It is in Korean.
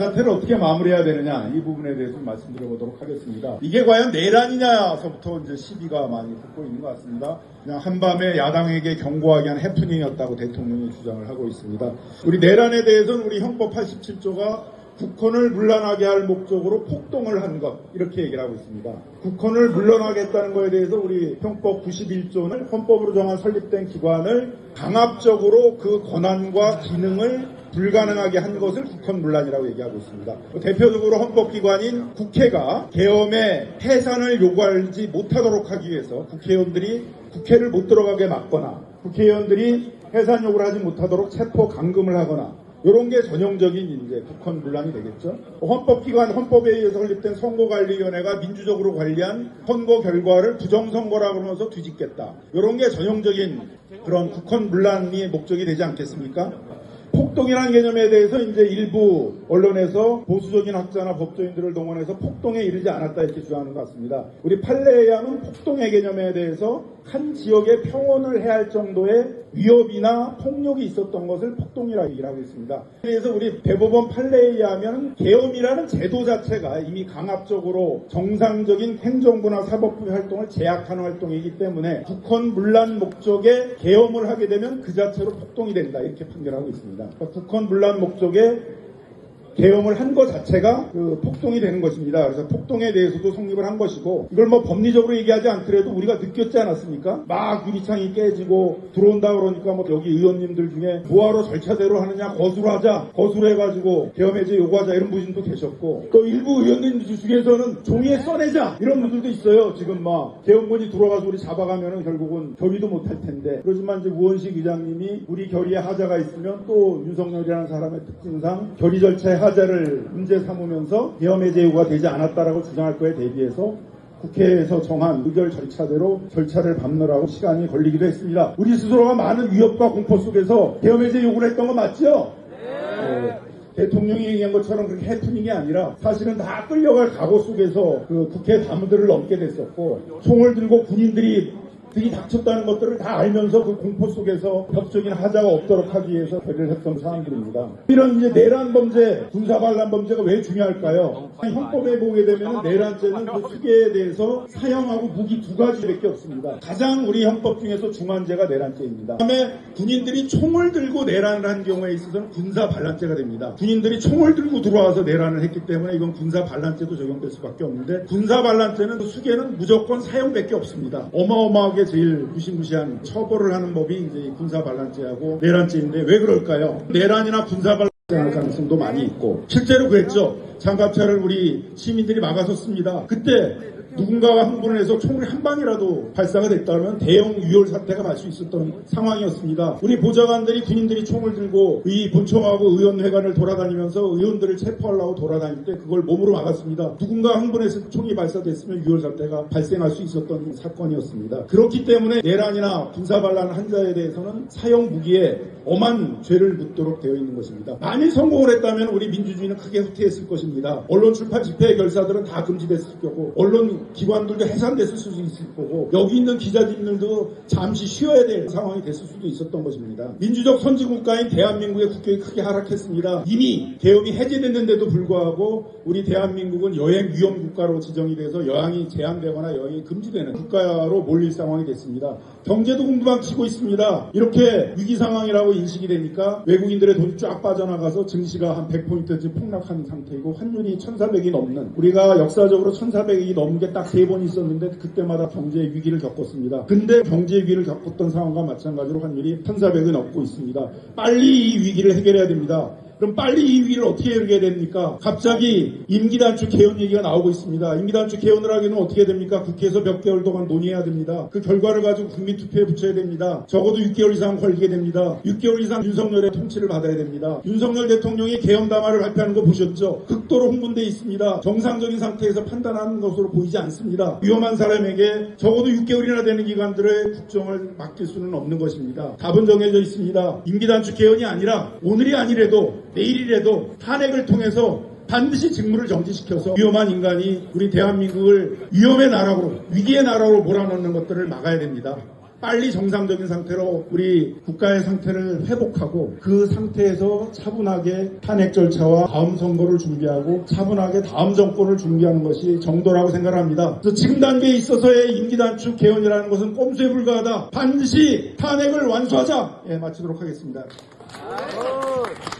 사태를 어떻게 마무리해야 되느냐 이 부분에 대해서 좀 말씀드려보도록 하겠습니다. 이게 과연 내란이냐서부터 이제 시비가 많이 붙고 있는 것 같습니다. 그냥 한밤에 야당에게 경고하기 위한 해프닝이었다고 대통령이 주장을 하고 있습니다. 우리 내란에 대해서는 우리 헌법 87조가 국헌을 문란하게 할 목적으로 폭동을 한 것 이렇게 얘기를 하고 있습니다. 국헌을 문란하겠다는 것에 대해서 우리 헌법 91조는 헌법으로 정한 설립된 기관을 강압적으로 그 권한과 기능을 불가능하게 한 것을 국헌문란이라고 얘기하고 있습니다. 대표적으로 헌법기관인 국회가 계엄의 해산을 요구하지 못하도록 하기 위해서 국회의원들이 국회를 못 들어가게 막거나 국회의원들이 해산 요구를 하지 못하도록 체포 감금을 하거나 이런 게 전형적인 이제 국헌문란이 되겠죠. 헌법기관 헌법에 의해서 설립된 선거관리위원회가 민주적으로 관리한 선거 결과를 부정선거라고 하면서 뒤집겠다. 이런 게 전형적인 그런 국헌문란의 목적이 되지 않겠습니까? 폭동이라는 개념에 대해서 이제 일부 언론에서 보수적인 학자나 법조인들을 동원해서 폭동에 이르지 않았다 이렇게 주장하는 것 같습니다. 우리 판례에 의하면 폭동의 개념에 대해서 한 지역에 평온을 해할 정도의 위협이나 폭력이 있었던 것을 폭동이라고 얘기를 하고 있습니다. 그래서 우리 대법원 판례에 의하면 계엄이라는 제도 자체가 이미 강압적으로 정상적인 행정부나 사법부 활동을 제약하는 활동이기 때문에 국헌문란 목적의 계엄을 하게 되면 그 자체로 폭동이 된다 이렇게 판결하고 있습니다. 그러니까 국헌문란 목적의 계엄을 한 것 자체가 그 폭동이 되는 것입니다. 그래서 폭동에 대해서도 성립을 한 것이고 이걸 뭐 법리적으로 얘기하지 않더라도 우리가 느꼈지 않았습니까? 막 유리창이 깨지고 들어온다 그러니까 뭐 여기 의원님들 중에 뭐하러 절차대로 하느냐 거수하자 거수해가지고 계엄해제 요구하자 이런 분들도 계셨고 또 일부 의원님들 중에서는 종이에 써내자 이런 분들도 있어요. 지금 막 계엄군이 들어가서 우리 잡아가면은 결국은 결의도 못할 텐데 그렇지만 이제 우원식 의장님이 우리 결의에 하자가 있으면 또 윤석열이라는 사람의 특징상 결의 절차에 하자를 문제 삼으면서 계엄해제 요구가 되지 않았다라고 주장할 거에 대비해서 국회에서 정한 의결 절차대로 절차를 밟느라고 시간이 걸리기도 했습니다. 우리 스스로가 많은 위협과 공포 속에서 계엄해제 요구를 했던 거 맞죠? 대통령이 얘기한 것처럼 그렇게 해프닝이 아니라 사실은 다 끌려갈 각오 속에서 그 국회 담들을 넘게 됐었고 총을 들고 군인들이 등이 닥쳤다는 것들을 다 알면서 그 공포 속에서 벽적인 하자가 없도록 하기 위해서 결의를 했던 사람들입니다. 이런 이제 내란 범죄, 군사 반란 범죄가 왜 중요할까요? 헌법에 보게 되면 내란죄는 그 수계에 대해서 사형하고 무기 두 가지밖에 없습니다. 가장 우리 헌법 중에서 중한죄가 내란죄입니다. 그다음에 군인들이 총을 들고 내란을 한 경우에 있어서는 군사 반란죄가 됩니다. 군인들이 총을 들고 들어와서 내란을 했기 때문에 이건 군사 반란죄도 적용될 수밖에 없는데 군사 반란죄는 그 수계는 무조건 사형밖에 없습니다. 어마어마하게 제일 무시무시한 처벌을 하는 법이 이제 군사반란죄하고 내란죄인데 왜 그럴까요? 내란이나 군사반란죄 할 가능성도 많이 있고 실제로 그랬죠. 장갑차를 우리 시민들이 막아섰습니다. 그때 누군가가 흥분을 해서 총을 한 방이라도 발사가 됐다면 대형 유혈 사태가 날 수 있었던 상황이었습니다. 우리 보좌관들이 군인들이 총을 들고 이 본청하고 의원회관을 돌아다니면서 의원들을 체포하려고 돌아다닐 때 그걸 몸으로 막았습니다. 누군가 흥분해서 총이 발사됐으면 유혈 사태가 발생할 수 있었던 사건이었습니다. 그렇기 때문에 내란이나 군사반란 한자에 대해서는 사형 무기에 엄한 죄를 묻도록 되어 있는 것입니다. 만일 성공을 했다면 우리 민주주의는 크게 후퇴했을 것입니다. 언론 출판 집회 결사들은 다 금지됐을 거고 언론 기관들도 해산됐을 수도 있을 거고 여기 있는 기자진들도 잠시 쉬어야 될 상황이 됐을 수도 있었던 것입니다. 민주적 선진국가인 대한민국의 국격이 크게 하락했습니다. 이미 계엄이 해제됐는데도 불구하고 우리 대한민국은 여행 위험 국가로 지정이 돼서 여행이 제한되거나 여행이 금지되는 국가로 몰릴 상황이 됐습니다. 경제도 궁두박치고 있습니다. 이렇게 위기 상황이라고 인식이 되니까 외국인들의 돈이 쫙 빠져나가서 증시가 한 100포인트쯤 폭락한 상태이고 환율이 1,400이 넘는 우리가 역사적으로 1,400이 넘는 게 딱 3번 있었는데 그때마다 경제 위기를 겪었습니다. 근데 경제 위기를 겪었던 상황과 마찬가지로 환율이 1,400이 넘고 있습니다. 빨리 이 위기를 해결해야 됩니다. 그럼 빨리 이 위기를 어떻게 해결해야 됩니까? 갑자기 임기단축 개헌 얘기가 나오고 있습니다. 임기단축 개헌을 하기는 어떻게 됩니까? 국회에서 몇 개월 동안 논의해야 됩니다. 그 결과를 가지고 국민투표에 붙여야 됩니다. 적어도 6개월 이상 걸리게 됩니다. 6개월 이상 윤석열의 통치를 받아야 됩니다. 윤석열 대통령이 개헌 담화를 발표하는 거 보셨죠? 극도로 흥분돼 있습니다. 정상적인 상태에서 판단하는 것으로 보이지 않습니다. 위험한 사람에게 적어도 6개월이나 되는 기관들의 국정을 맡길 수는 없는 것입니다. 답은 정해져 있습니다. 임기단축 개헌이 아니라 오늘이 아니래도 내일이라도 탄핵을 통해서 반드시 직무를 정지시켜서 위험한 인간이 우리 대한민국을 위험의 나라로 위기의 나라로 몰아넣는 것들을 막아야 됩니다. 빨리 정상적인 상태로 우리 국가의 상태를 회복하고 그 상태에서 차분하게 탄핵 절차와 다음 선거를 준비하고 차분하게 다음 정권을 준비하는 것이 정도라고 생각합니다. 그래서 지금 단계에 있어서의 임기 단축 개헌이라는 것은 꼼수에 불과하다. 반드시 탄핵을 완수하자. 예, 마치도록 하겠습니다.